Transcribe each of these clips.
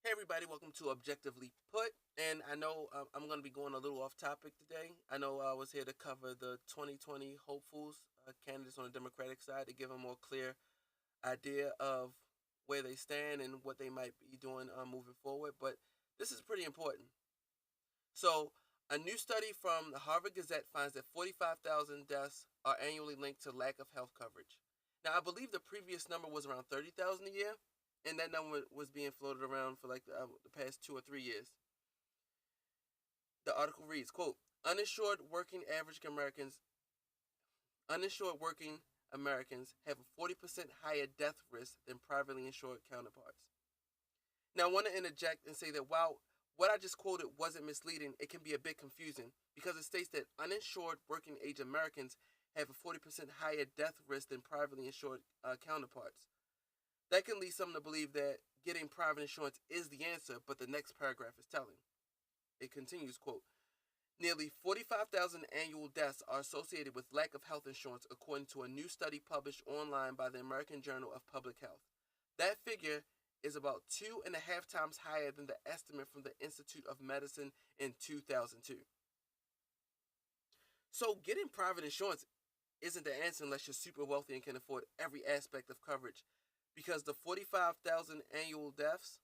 Hey everybody, welcome to Objectively Put. And I know I'm going to be going a little off topic today. I know I was here to cover the 2020 hopefuls, candidates on the Democratic side, to give a more clear idea of where they stand and what they might be doing moving forward. But this is pretty important. So, a new study from the Harvard Gazette finds that 45,000 deaths are annually linked to lack of health coverage. Now, I believe the previous number was around 30,000 a year, and that number was being floated around for like the past 2 or 3 years. The article reads, quote, uninsured working Americans have a 40% higher death risk than privately insured counterparts. Now, I want to interject and say that while what I just quoted wasn't misleading, it can be a bit confusing because it states that uninsured working age Americans have a 40% higher death risk than privately insured counterparts. That can lead some to believe that getting private insurance is the answer, but the next paragraph is telling. It continues, quote, nearly 45,000 annual deaths are associated with lack of health insurance, according to a new study published online by the American Journal of Public Health. That figure is about 2.5 times higher than the estimate from the Institute of Medicine in 2002. So, getting private insurance isn't the answer unless you're super wealthy and can afford every aspect of coverage, because the 45,000 annual deaths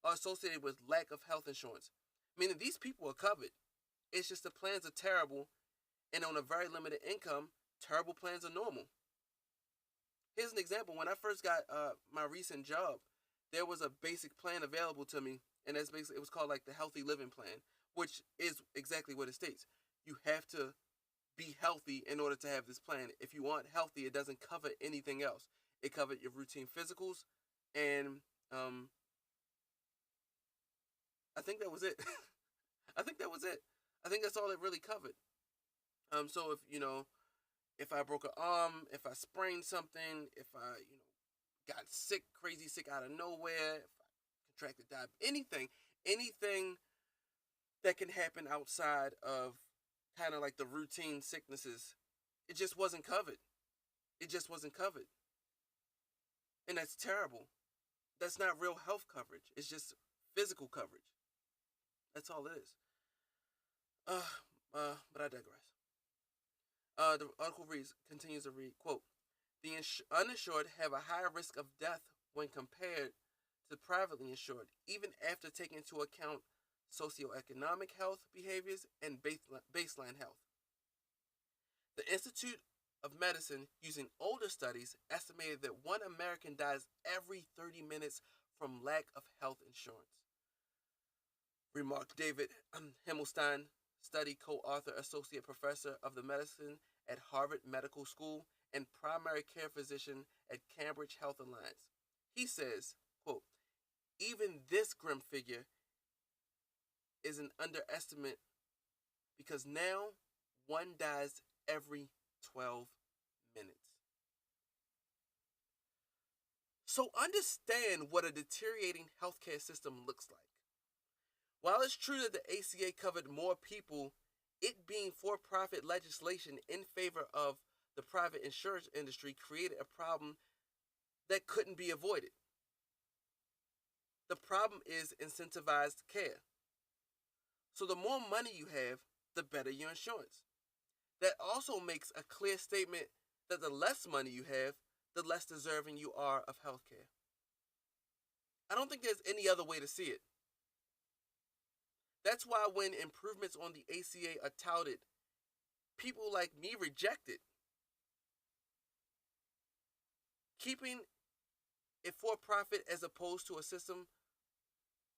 are associated with lack of health insurance, meaning these people are covered. It's just the plans are terrible, and on a very limited income, terrible plans are normal. Here's an example. When I first got my recent job, there was a basic plan available to me, and that's basically, it was called like the Healthy Living Plan, which is exactly what it states. You have to be healthy in order to have this plan. If you aren't healthy, it doesn't cover anything else. It covered your routine physicals, and I think that was it. I think that was it. I think that's all it really covered. So if I broke an arm, if I sprained something, if I got sick, crazy sick out of nowhere, if I contracted diabetes, anything that can happen outside of kind of like the routine sicknesses, it just wasn't covered. It just wasn't covered, and that's terrible. That's not real health coverage. It's just physical coverage. That's all it is. Uh, but I digress. The article continues to read, quote, the uninsured have a higher risk of death when compared to privately insured, even after taking into account socioeconomic health behaviors and baseline health. The Institute of Medicine, using older studies, estimated that one American dies every 30 minutes from lack of health insurance, remarked David Himmelstein, study co-author, associate professor of the medicine at Harvard Medical School and primary care physician at Cambridge Health Alliance. He says, quote, even this grim figure is an underestimate because now one dies every 12 minutes. So understand what a deteriorating healthcare system looks like. While it's true that the ACA covered more people, it being for-profit legislation in favor of the private insurance industry created a problem that couldn't be avoided. The problem is incentivized care. So the more money you have, the better your insurance. That also makes a clear statement that the less money you have, the less deserving you are of health care. I don't think there's any other way to see it. That's why when improvements on the ACA are touted, people like me reject it. Keeping it for profit as opposed to a system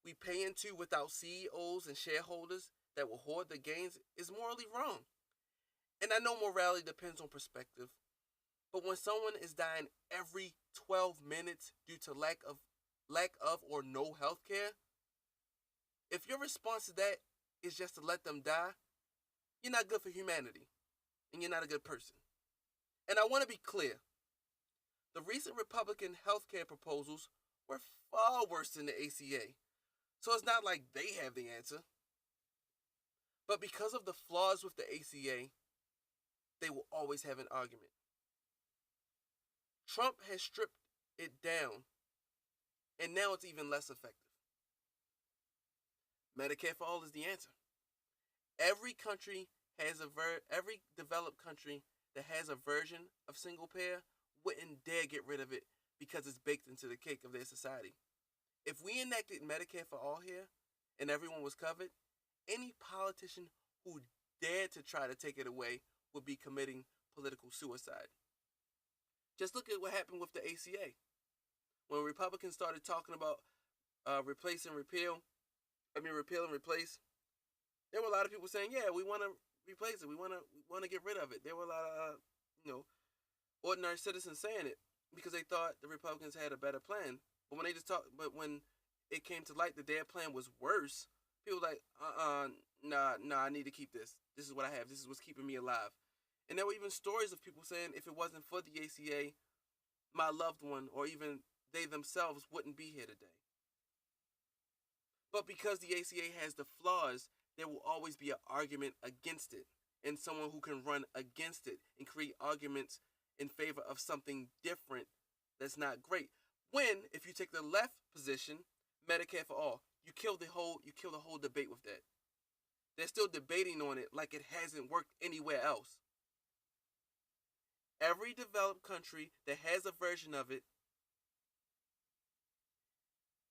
we pay into without CEOs and shareholders that will hoard the gains is morally wrong. And I know morality depends on perspective, but when someone is dying every 12 minutes due to lack of or no health care, if your response to that is just to let them die, you're not good for humanity, and you're not a good person. And I want to be clear. The recent Republican healthcare proposals were far worse than the ACA, so it's not like they have the answer. But because of the flaws with the ACA, they will always have an argument. Trump has stripped it down, and now it's even less effective. Medicare for all is the answer. Every country has every developed country that has a version of single payer wouldn't dare get rid of it because it's baked into the cake of their society. If we enacted Medicare for all here and everyone was covered, any politician who dared to try to take it away would be committing political suicide. Just look at what happened with the ACA. When Republicans started talking about repeal and replace, there were a lot of people saying, "Yeah, we want to replace it. We want to get rid of it." There were a lot of ordinary citizens saying it because they thought the Republicans had a better plan. But when it came to light that their plan was worse, people were like, nah, I need to keep this. This is what I have. This is what's keeping me alive. And there were even stories of people saying, if it wasn't for the ACA, my loved one or even they themselves wouldn't be here today. But because the ACA has the flaws, there will always be an argument against it and someone who can run against it and create arguments in favor of something different that's not great. When, if you take the left position, Medicare for all, you kill the whole debate with that. They're still debating on it like it hasn't worked anywhere else. Every developed country that has a version of it,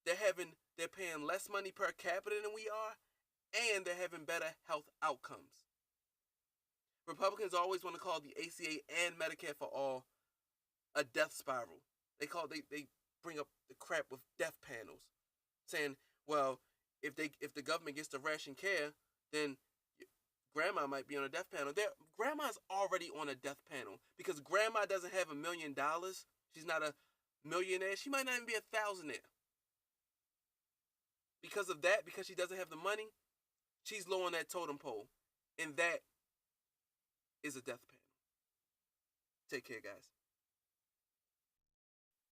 they're paying less money per capita than we are, and they're having better health outcomes. Republicans always want to call the ACA and Medicare for all a death spiral. They bring up the crap with death panels, saying, well, if the government gets to ration care, then grandma might be on a death panel. Grandma's already on a death panel because grandma doesn't have $1 million. She's not a millionaire. She might not even be a thousandaire. Because of that, because she doesn't have the money, she's low on that totem pole. And that is a death panel. Take care, guys.